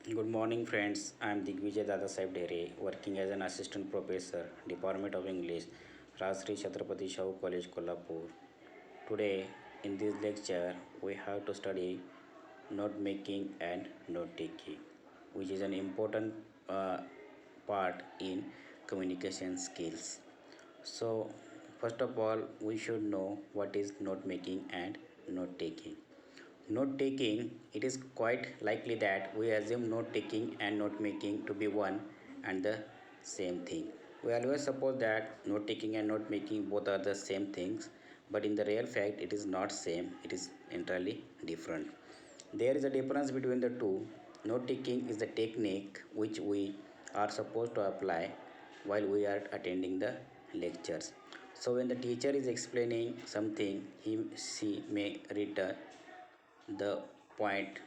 Good morning, friends. I am Digvijay Dadasaheb Dere, working as an assistant professor, Department of English, Rajshri Chhatrapati Shahu College, Kolhapur. Today, in this lecture, we have to study note making and note taking, which is an important part in communication skills. So, first of all, we should know what is note making and note taking. Note taking, it is quite likely that we assume note taking and note making to be one and the same thing. We always suppose that note taking and note making both are the same things, but in the real fact it is not same, it is entirely different. There is a difference between the two. Note taking is the technique which we are supposed to apply while we are attending the lectures. So when the teacher is explaining something, she may return the point,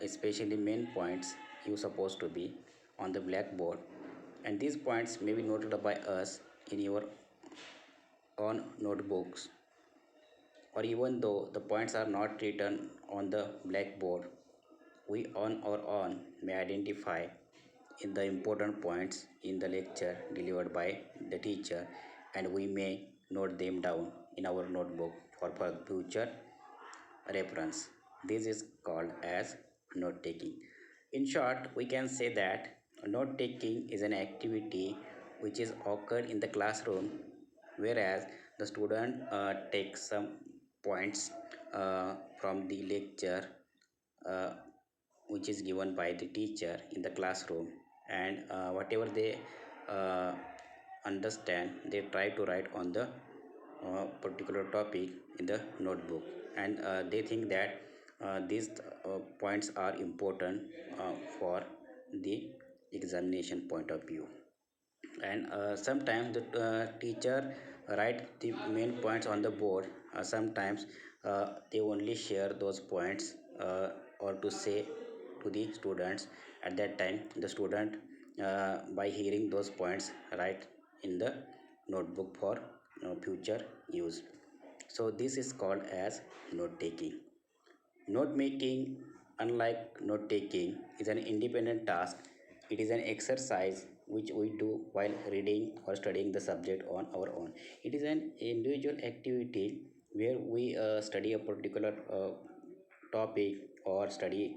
especially main points you supposed to be on the blackboard, and these points may be noted by us in your own notebooks, or even though the points are not written on the blackboard, we on our own may identify in the important points in the lecture delivered by the teacher, and we may note them down in our notebook for future reference. This is called as note taking. In short, we can say that note taking is an activity which is occurred in the classroom, whereas the student takes some points from the lecture uh, which is given by the teacher in the classroom, and whatever they uh, understand, they try to write on the particular topic in the notebook, and they think that these points are important for the examination point of view. And sometimes the teacher write the main points on the board. Sometimes they only share those points or to say to the students. At that time the student, by hearing those points, write in the notebook for future use. So this is called as note taking. Note making, unlike note taking, is an independent task. It is an exercise which we do while reading or studying the subject on our own. It is an individual activity where we study a particular topic or study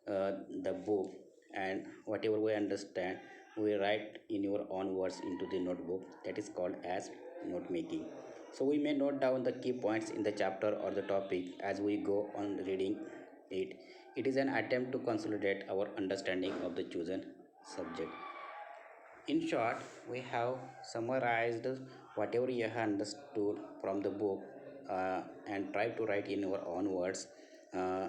the book, and whatever we understand, we write in your own words into the notebook. That is called as note making. So we may note down the key points in the chapter or the topic as we go on reading it. It is an attempt to consolidate our understanding of the chosen subject. In short, we have summarized whatever you have understood from the book, and try to write in our own words. Uh,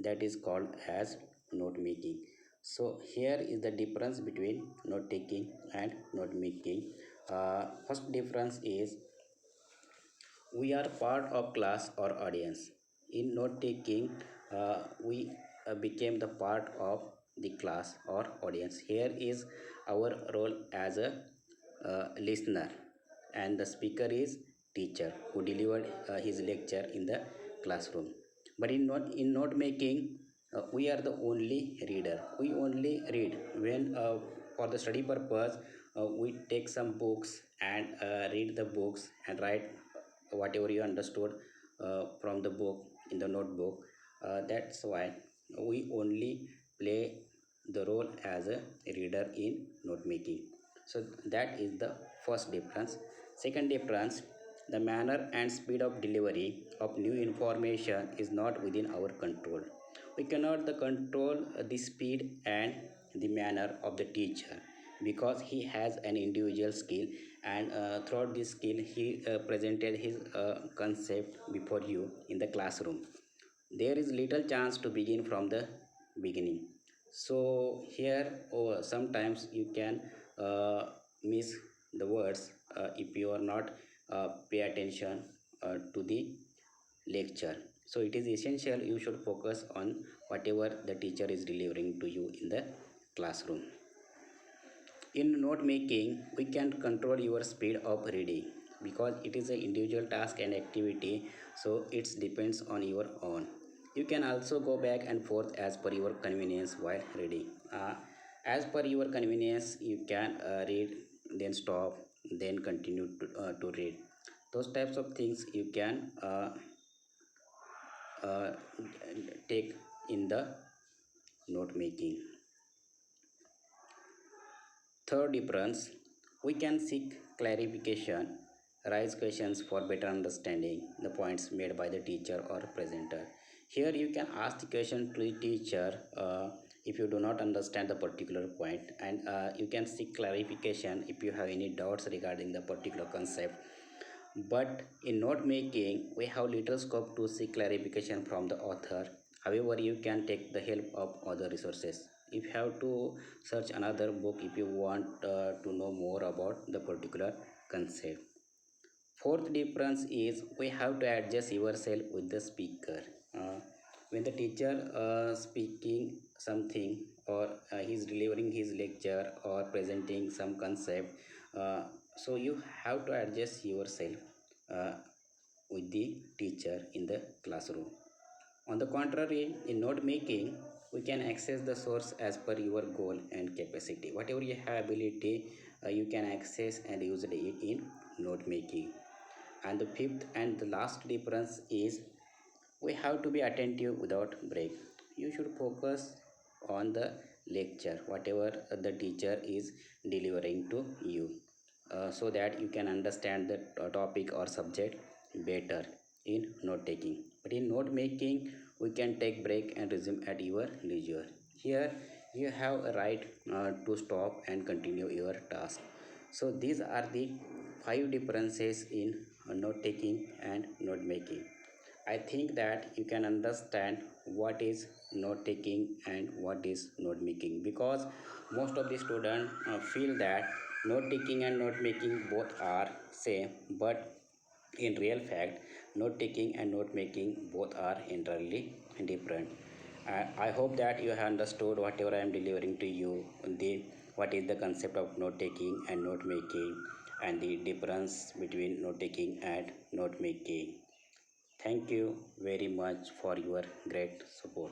that is called as note making. So here is the difference between note taking and note making. First difference is we are part of class or audience. In note taking, we became the part of the class or audience. Here is our role as a listener, and the speaker is teacher who delivered his lecture in the classroom. But in note making, we are the only reader. We only read when, for the study purpose, we take some books and read the books and write whatever you understood from the book in the notebook. That's why we only play the role as a reader in note making. So that is the first difference. Second difference, the manner and speed of delivery of new information is not within our control. We cannot the control the speed and the manner of the teacher, because he has an individual skill, and throughout this skill he presented his concept before you in the classroom. There is little chance to begin from the beginning. So here, sometimes you can miss the words if you are not pay attention to the lecture. So it is essential you should focus on whatever the teacher is delivering to you in the classroom. In note making, we can control your speed of reading, because it is an individual task and activity, so it depends on your own. You can also go back and forth as per your convenience while reading. As per your convenience, you can read, then stop, then continue to read. Those types of things you can uh, take in the note making. Third difference, we can seek clarification, raise questions for better understanding the points made by the teacher or presenter. Here you can ask the question to the teacher if you do not understand the particular point, and you can seek clarification if you have any doubts regarding the particular concept. But in note making, we have little scope to seek clarification from the author. However, you can take the help of other resources. If you have to search another book if you want to know more about the particular concept. Fourth difference is we have to adjust yourself with the speaker. When the teacher speaking something, or he's delivering his lecture or presenting some concept, so you have to adjust yourself uh, with the teacher in the classroom. On the contrary, in note making, we can access the source as per your goal and capacity. Whatever you have ability, you can access and use it in note making. And the fifth and the last difference is we have to be attentive without break. You should focus on the lecture, whatever the teacher is delivering to you, so that you can understand the topic or subject better in note taking. But in note making, we can take break and resume at your leisure. Here you have a right to stop and continue your task. So these are the five differences in note taking and note making. I think that you can understand what is note taking and what is note making, because most of the students feel that note taking and note making both are same, but in real fact, note taking and note making both are entirely different. I hope that you have understood whatever I am delivering to you, the what is the concept of note taking and note making, and the difference between note taking and note making. Thank you very much for your great support.